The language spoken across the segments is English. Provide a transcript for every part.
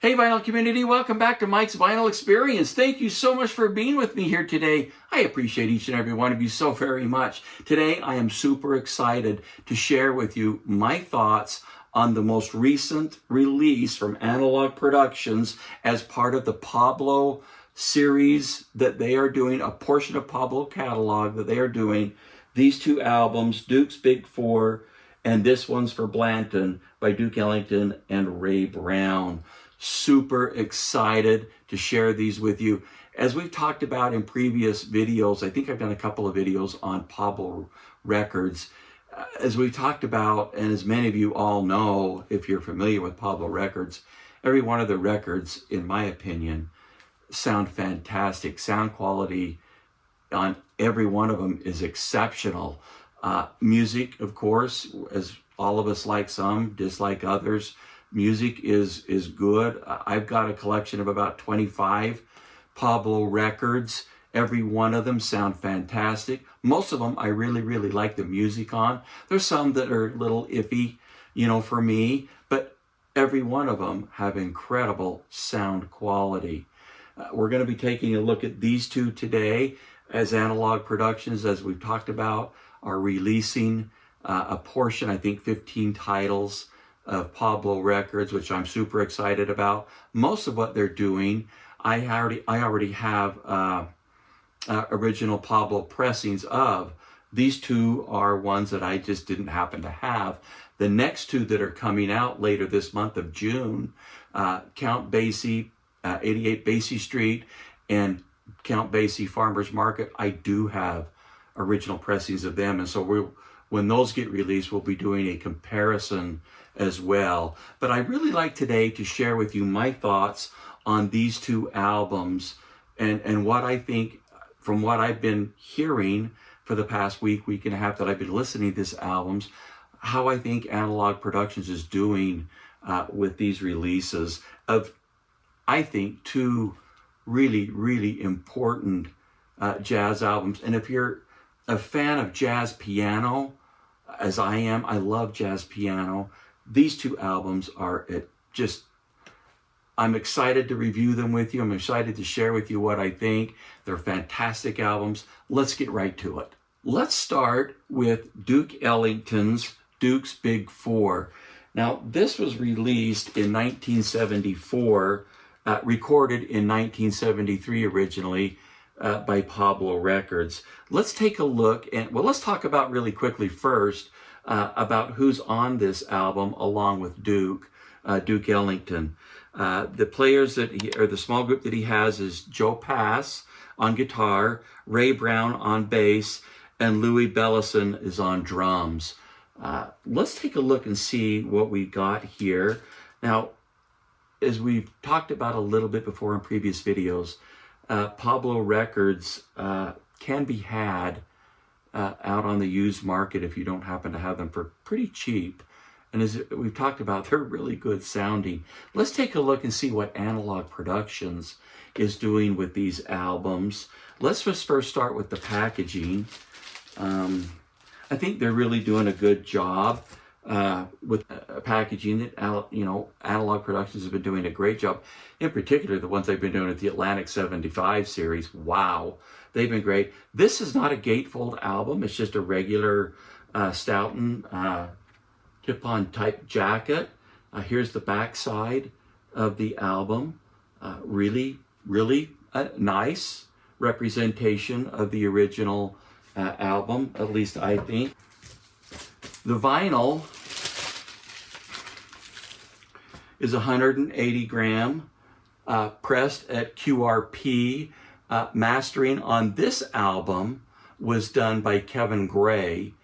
Hey vinyl community, welcome back to Mike's Vinyl Experience. Thank you so much for being with me here today. I appreciate each and every one of you so very much. Today I am super excited to share with you my thoughts on the most recent release from Analogue Productions as part of the Pablo series that they are doing, a portion of Pablo catalog that they are doing. These two albums, Duke's Big Four, and this one's for Blanton by Duke Ellington and Ray Brown. Super excited to share these with you. As we've talked about in previous videos, I think I've done a couple of videos on Pablo records. As we've talked about, and as many of you all know, if you're familiar with Pablo records, every one of the records, in my opinion, sound fantastic. Sound quality on every one of them is exceptional. Music, of course, as all of us like some, dislike others. Music is good. I've got a collection of about 25 Pablo records. Every one of them sound fantastic. Most of them I really like the music on. There's some that are a little iffy, for me, but every one of them have incredible sound quality. We're going to be taking a look at these two today, as Analogue Productions, as we've talked about, are releasing a portion, I think 15 titles of Pablo records, which I'm super excited about. Most of what they're doing, I already have original Pablo pressings of. These two are ones that I just didn't happen to have. The next two that are coming out later this month of June, Count Basie, 88 Basie Street, and Count Basie Farmers Market, I do have original pressings of them. And so when those get released, we'll be doing a comparison as well. But I really like today to share with you my thoughts on these two albums and what I think, from what I've been hearing for the past week and a half that I've been listening to these albums, how I think Analogue Productions is doing with these releases of, I think, two really important jazz albums. And if you're a fan of jazz piano, as I am, I love jazz piano. These two albums are I'm excited to review them with you. I'm excited to share with you what I think. They're fantastic albums. Let's get right to it. Let's start with Duke Ellington's Duke's Big Four. Now, this was released in 1974, recorded in 1973 originally by Pablo Records. Let's take a look, let's talk about really quickly first about who's on this album along with Duke Ellington. The players the small group that he has is Joe Pass on guitar, Ray Brown on bass, and Louis Bellison is on drums. Let's take a look and see what we got here. Now, as we've talked about a little bit before in previous videos, Pablo records can be had out on the used market if you don't happen to have them for pretty cheap. And as we've talked about, they're really good sounding. Let's take a look and see what Analogue Productions is doing with these albums. Let's just first start with the packaging. I think they're really doing a good job with packaging. Analogue Productions have been doing a great job. In particular, the ones they've been doing at the Atlantic 75 series. Wow, they've been great. This is not a gatefold album. It's just a regular Stoughton tip-on type jacket. Here's the back side of the album. Really nice representation of the original album, at least I think. The vinyl is 180 gram, pressed at QRP. Mastering on this album was done by Kevin Gray.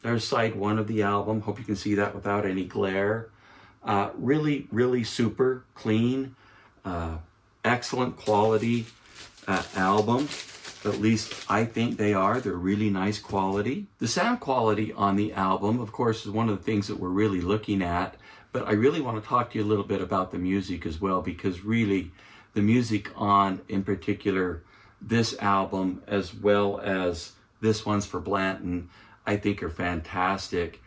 There's side one of the album. Hope you can see that without any glare. Really super clean, excellent quality album. At least I think they are. They're really nice quality. The sound quality on the album, of course, is one of the things that we're really looking at. But I really want to talk to you a little bit about the music as well, because really the music on, in particular, this album, as well as this one's for Blanton, I think are fantastic.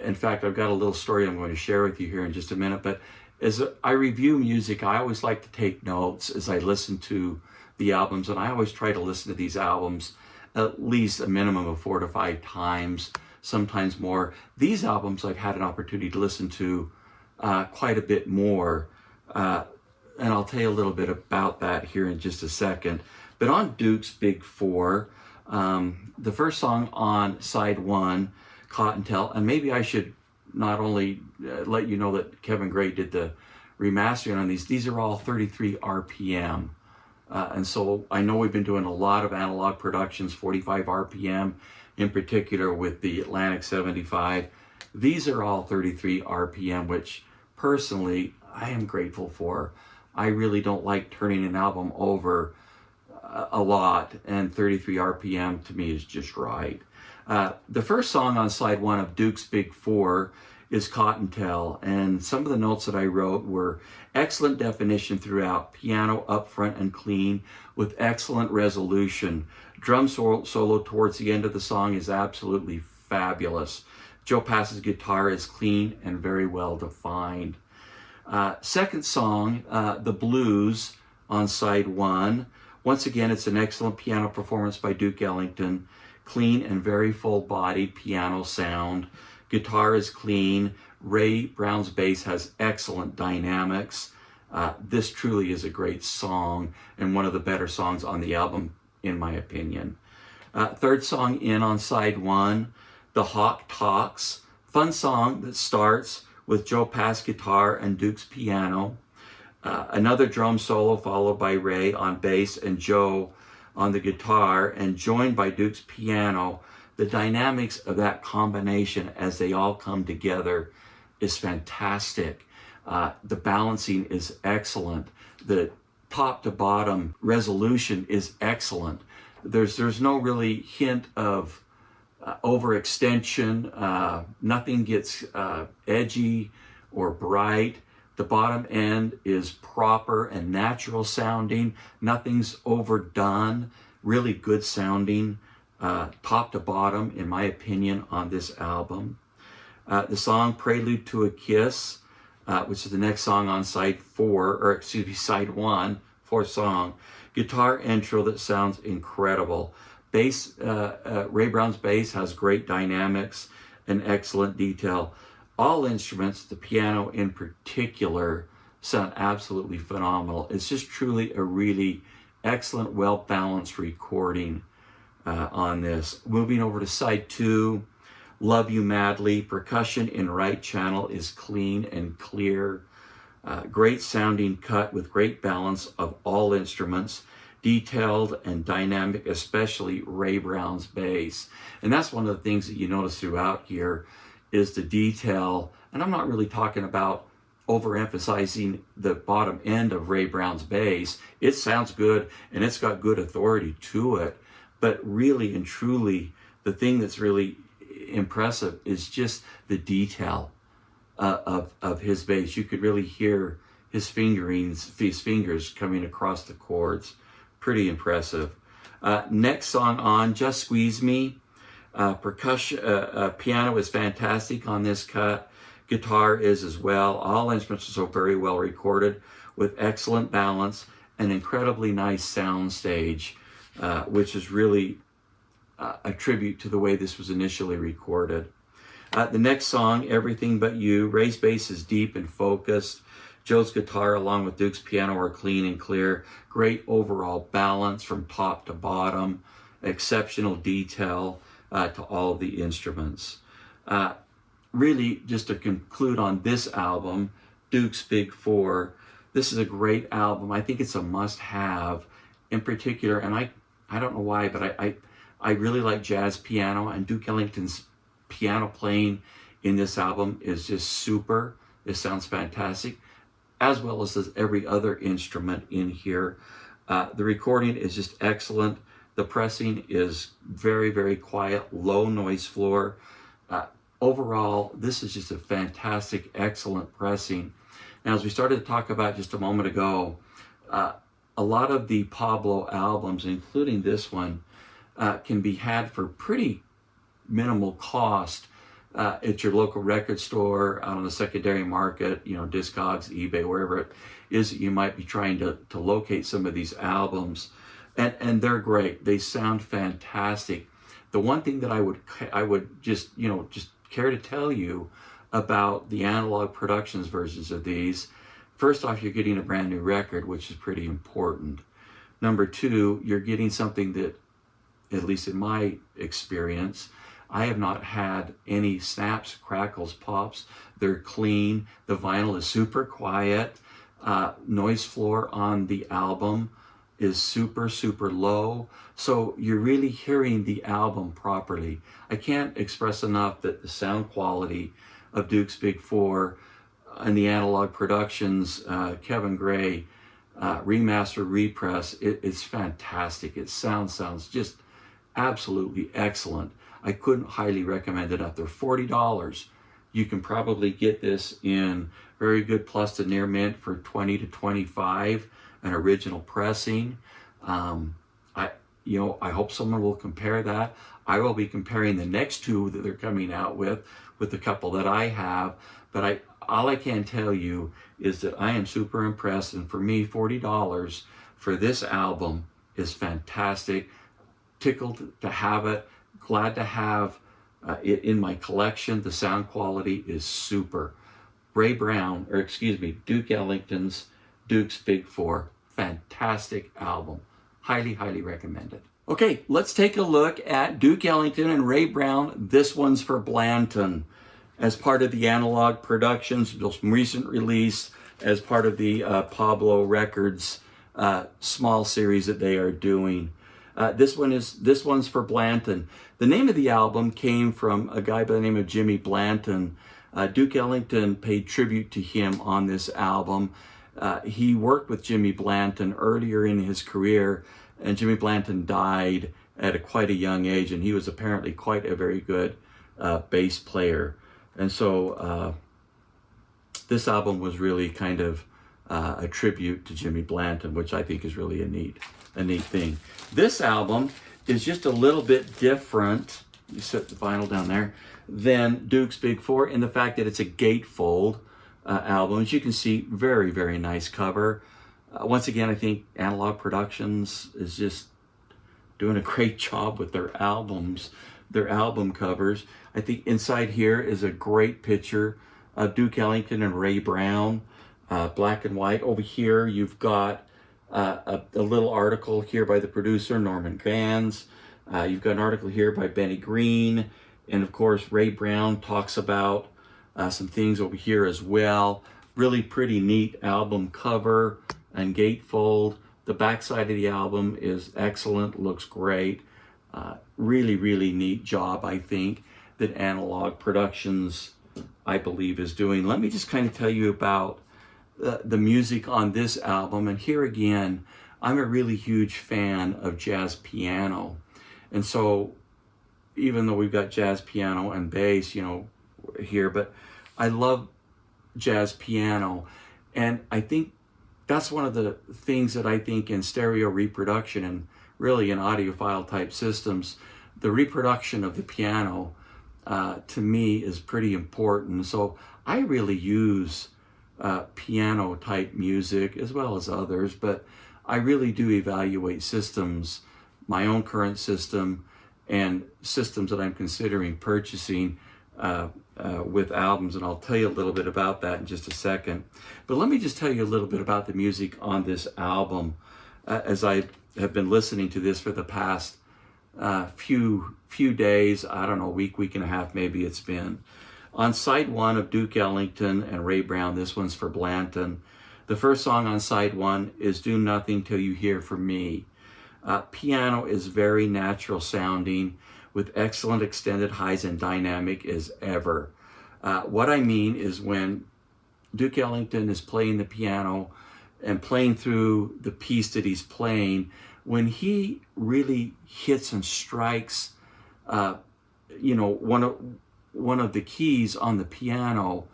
In fact, I've got a little story I'm going to share with you here in just a minute, but as I review music, I always like to take notes as I listen to the albums, and I always try to listen to these albums at least a minimum of 4 to 5 times, sometimes more. These albums I've had an opportunity to listen to quite a bit more, and I'll tell you a little bit about that here in just a second. But on Duke's Big Four, the first song on side 1, Cottontail, and maybe I should not only let you know that Kevin Gray did the remastering on these are all 33 RPM. And so I know we've been doing a lot of Analogue Productions, 45 RPM, in particular with the Atlantic 75. These are all 33 RPM, which personally I am grateful for. I really don't like turning an album over a lot, and 33 RPM to me is just right. The first song on side 1 of Duke's Big Four is Cottontail, and some of the notes that I wrote were excellent definition throughout, piano up front and clean with excellent resolution. Drum solo towards the end of the song is absolutely fabulous. Joe Pass's guitar is clean and very well defined. Second song, The Blues, on side 1. Once again, it's an excellent piano performance by Duke Ellington. Clean and very full-bodied piano sound. Guitar is clean. Ray Brown's bass has excellent dynamics. This truly is a great song and one of the better songs on the album, in my opinion. Third song in on side 1, The Hawk Talks. Fun song that starts with Joe Pass guitar and Duke's piano. Another drum solo followed by Ray on bass and Joe on the guitar, and joined by Duke's piano. The dynamics of that combination as they all come together is fantastic. The balancing is excellent. The top to bottom resolution is excellent. There's no really hint of overextension. Nothing gets edgy or bright. The bottom end is proper and natural sounding. Nothing's overdone. Really good sounding, top to bottom, in my opinion, on this album. The song Prelude to a Kiss, which is the next song on side 1, fourth song. Guitar intro that sounds incredible. Bass, Ray Brown's bass has great dynamics and excellent detail. All instruments, the piano in particular, sound absolutely phenomenal. It's just truly a really excellent, well-balanced recording on this. Moving over to side 2, Love You Madly. Percussion in right channel is clean and clear. Great sounding cut with great balance of all instruments. Detailed and dynamic, especially Ray Brown's bass. And that's one of the things that you notice throughout here is the detail. And I'm not really talking about overemphasizing the bottom end of Ray Brown's bass. It sounds good and it's got good authority to it. But really and truly, the thing that's really impressive is just the detail of his bass. You could really hear his fingers coming across the chords. Pretty impressive. Next song on, Just Squeeze Me. Percussion, piano is fantastic on this cut. Guitar is as well. All instruments are so very well recorded with excellent balance and incredibly nice sound stage, which is really a tribute to the way this was initially recorded. The next song, Everything But You. Ray's bass is deep and focused. Joe's guitar along with Duke's piano are clean and clear. Great overall balance from top to bottom. Exceptional detail to all of the instruments. Really, just to conclude on this album, Duke's Big Four, this is a great album. I think it's a must-have in particular, and I don't know why, but I really like jazz piano, and Duke Ellington's piano playing in this album is just super. It sounds fantastic, as well as every other instrument in here. The recording is just excellent. The pressing is very, very quiet, low noise floor. Overall, this is just a fantastic, excellent pressing. Now, as we started to talk about just a moment ago, a lot of the Pablo albums, including this one, can be had for pretty minimal cost. at your local record store, out on the secondary market, you know, Discogs, eBay, wherever it is that you might be trying to locate some of these albums. And they're great. They sound fantastic. The one thing that I would just, you know, just care to tell you about the Analogue Productions versions of these, first off, you're getting a brand new record, which is pretty important. Number two, you're getting something that, at least in my experience, I have not had any snaps, crackles, pops. They're clean. The vinyl is super quiet. Noise floor on the album is super, super low. So you're really hearing the album properly. I can't express enough that the sound quality of Duke's Big Four and the Analogue Productions, Kevin Gray, remaster, repress, it's fantastic. It sounds just absolutely excellent. I couldn't highly recommend it enough. They're $40. You can probably get this in very good plus to near mint for $20 to $25, an original pressing. I hope someone will compare that. I will be comparing the next two that they're coming out with the couple that I have. But all I can tell you is that I am super impressed. And for me, $40 for this album is fantastic. Tickled to have it. Glad to have it in my collection. The sound quality is super. Duke Ellington's Duke's Big Four. Fantastic album. Highly, highly recommended. Okay, let's take a look at Duke Ellington and Ray Brown. This one's for Blanton as part of the Analogue Productions, most recent release as part of the Pablo Records small series that they are doing. This one's for Blanton. The name of the album came from a guy by the name of Jimmy Blanton. Duke Ellington paid tribute to him on this album. He worked with Jimmy Blanton earlier in his career, and Jimmy Blanton died at quite a young age, and he was apparently quite a very good bass player. And so this album was really kind of a tribute to Jimmy Blanton, which I think is really a neat thing. This album is just a little bit different, you set the vinyl down there, than Duke's Big Four in the fact that it's a gatefold album. As you can see, very, very nice cover. Once again, I think Analogue Productions is just doing a great job with their albums, their album covers. I think inside here is a great picture of Duke Ellington and Ray Brown, black and white. Over here, you've got a little article here by the producer, Norman Gans. You've got an article here by Benny Green. And of course, Ray Brown talks about some things over here as well. Really pretty neat album cover and gatefold. The backside of the album is excellent, looks great. Really, really neat job, I think, that Analogue Productions, I believe, is doing. Let me just kind of tell you about the music on this album. And here again, I'm a really huge fan of jazz piano. And so even though we've got jazz piano and bass, you know, here, but I love jazz piano. And I think that's one of the things that I think in stereo reproduction and really in audiophile type systems, the reproduction of the piano to me is pretty important. So I really use piano type music as well as others, but I really do evaluate systems, my own current system and systems that I'm considering purchasing with albums, and I'll tell you a little bit about that in just a second. But let me just tell you a little bit about the music on this album as I have been listening to this for the past few days, I don't know, week and a half maybe it's been. On side one of Duke Ellington and Ray Brown, this one's for Blanton. The first song on side one is Do Nothing Till You Hear From Me. Piano is very natural sounding with excellent extended highs and dynamic as ever. What I mean is when Duke Ellington is playing the piano and playing through the piece that he's playing, when he really hits and strikes, one of the keys on the piano,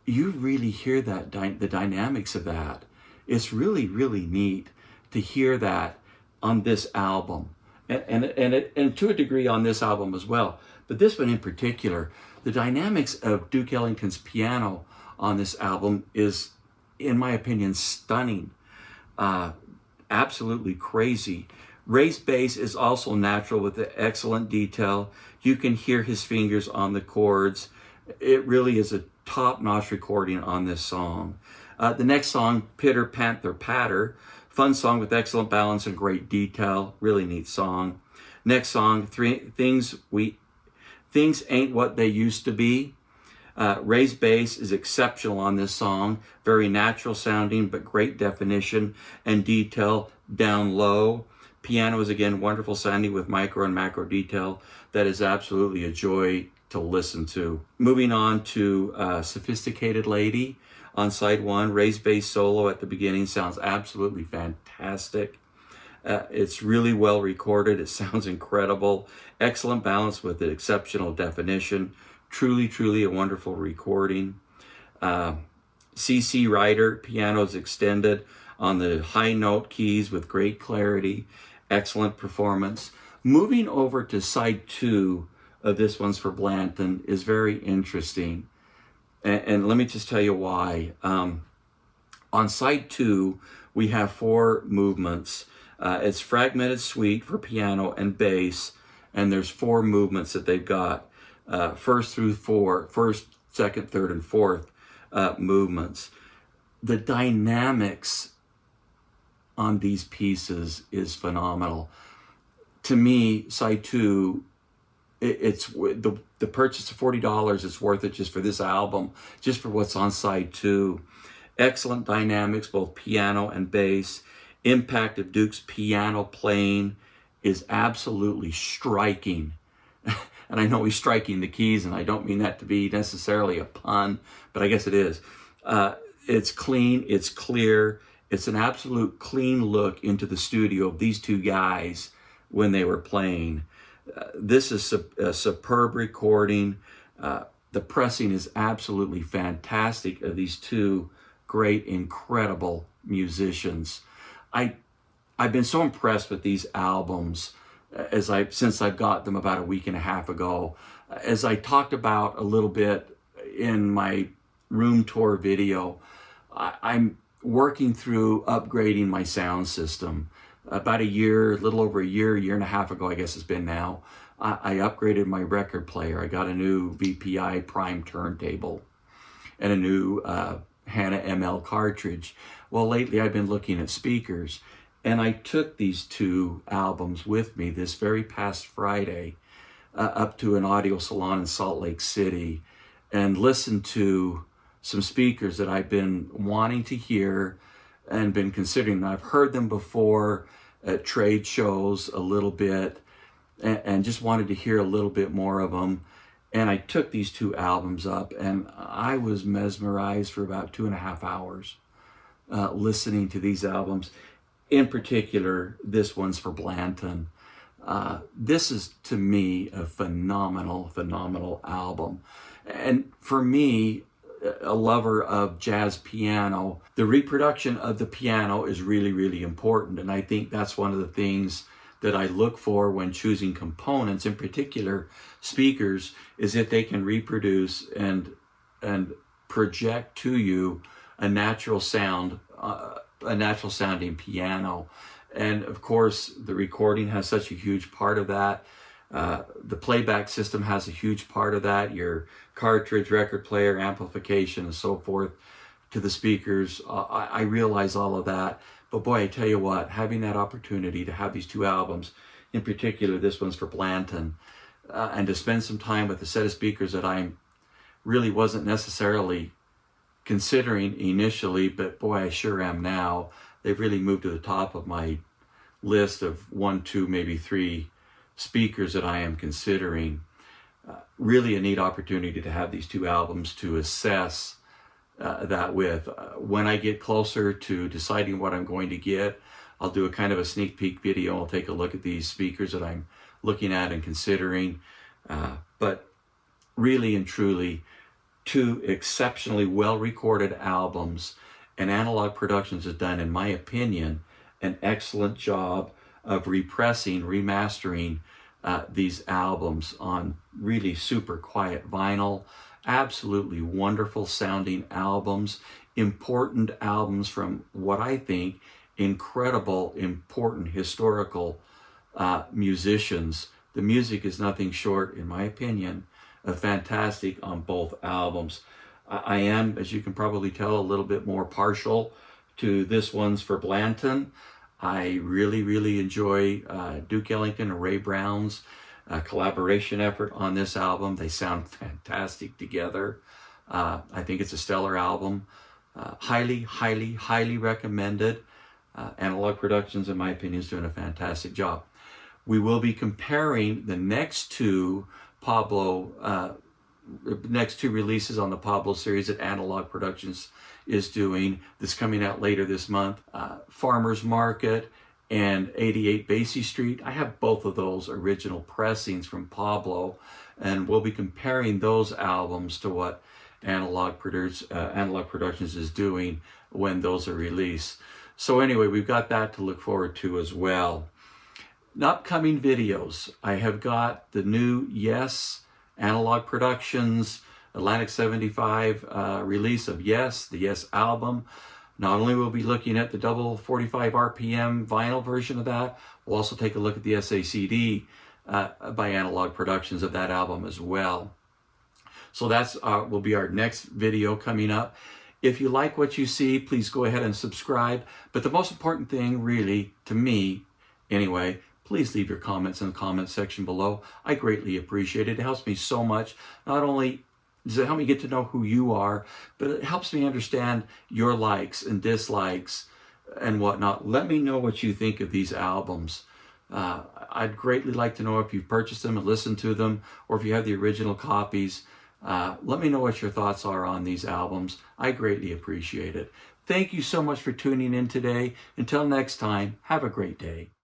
you really hear that the dynamics of that. It's really, really neat to hear that on this album, and to a degree on this album as well. But this one in particular, The dynamics of Duke Ellington's piano on this album is, in my opinion, stunning. Absolutely crazy. Raised bass is also natural with the excellent detail. You can hear his fingers on the chords. It really is a top-notch recording on this song. The next song, Pitter Panther Patter, fun song with excellent balance and great detail. Really neat song. Next song, Things Ain't What They Used to Be. Raised bass is exceptional on this song. Very natural sounding, but great definition and detail down low. Piano is again wonderful sounding with micro and macro detail. That is absolutely a joy to listen to. Moving on to Sophisticated Lady on side 1. Raised bass solo at the beginning sounds absolutely fantastic. It's really well recorded. It sounds incredible. Excellent balance with the exceptional definition. Truly, truly a wonderful recording. CC Rider, pianos extended on the high note keys with great clarity. Excellent performance. Moving over to side 2 of This One's for Blanton is very interesting. And let me just tell you why. On side 2, we have 4 movements. It's fragmented suite for piano and bass, and there's 4 movements that they've got. First, second, third, and fourth movements. The dynamics on these pieces is phenomenal. To me, side 2, it's the purchase of $40 is worth it just for this album, just for what's on side 2. Excellent dynamics, both piano and bass. Impact of Duke's piano playing is absolutely striking. And I know he's striking the keys, and I don't mean that to be necessarily a pun, but I guess it is. It's clean, it's clear, it's an absolute clean look into the studio of these 2 guys when they were playing. This is a superb recording. The pressing is absolutely fantastic of these 2 great, incredible musicians. I've been so impressed with these albums since I've got them about a week and a half ago. As I talked about a little bit in my room tour video, I'm working through upgrading my sound system. About a little over a year and a half ago, I guess it's been now, I upgraded my record player. I got a new VPI Prime turntable and a new Hana ML cartridge. Well, lately I've been looking at speakers, and I took these 2 albums with me this very past Friday up to an audio salon in Salt Lake City and listened to some speakers that I've been wanting to hear and been considering. I've heard them before at trade shows a little bit and just wanted to hear a little bit more of them. And I took these 2 albums up, and I was mesmerized for about 2.5 hours listening to these albums. In particular, This One's for Blanton. This is, to me, a phenomenal, phenomenal album. And for me, a lover of jazz piano, the reproduction of the piano is really, really important. And I think that's one of the things that I look for when choosing components, in particular speakers, is if they can reproduce and project to you a natural sound, a natural sounding piano. And of course, the recording has such a huge part of that. The playback system has a huge part of that. Your cartridge, record player, amplification, and so forth to the speakers. I realize all of that. But boy, I tell you what, having that opportunity to have these 2 albums, in particular, This One's for Blanton, and to spend some time with a set of speakers that I really wasn't necessarily considering initially, but boy, I sure am now. They've really moved to the top of my list of 1, 2, maybe 3 speakers that I am considering. Really a neat opportunity to have these 2 albums to assess that with. When I get closer to deciding what I'm going to get, I'll do a kind of a sneak peek video. I'll take a look at these speakers that I'm looking at and considering. But really and truly, 2 exceptionally well-recorded albums, and Analogue Productions has done, in my opinion, an excellent job of repressing, remastering these albums on really super quiet vinyl. Absolutely wonderful sounding albums, important albums from what I think incredible, important historical musicians. The music is nothing short, in my opinion, of fantastic on both albums. I am, as you can probably tell, a little bit more partial to this one's for Blanton. I really enjoy Duke Ellington and Ray Brown's collaboration effort on this album. They sound fantastic together. I think it's a stellar album. Highly recommended. Analogue Productions, in my opinion, is doing a fantastic job. We will be comparing the next two releases on the Pablo series that Analogue Productions is doing. This coming out later this month. Farmer's Market and 88 Basie Street. I have both of those original pressings from Pablo, and we'll be comparing those albums to what Analogue Productions is doing when those are released. So anyway, we've got that to look forward to as well. Upcoming videos. I have got the new Yes Analogue Productions Atlantic 75 release of Yes, the Yes album. Not only will we be looking at the double 45 RPM vinyl version of that, we'll also take a look at the SACD by Analogue Productions of that album as well. So that's will be our next video coming up. If you like what you see, please go ahead and subscribe. But the most important thing, really, to me, anyway, please leave your comments in the comment section below. I greatly appreciate it. It helps me so much. Not only does it help me get to know who you are, but it helps me understand your likes and dislikes and whatnot. Let me know what you think of these albums. I'd greatly like to know if you've purchased them and listened to them, or if you have the original copies. Let me know what your thoughts are on these albums. I greatly appreciate it. Thank you so much for tuning in today. Until next time, have a great day.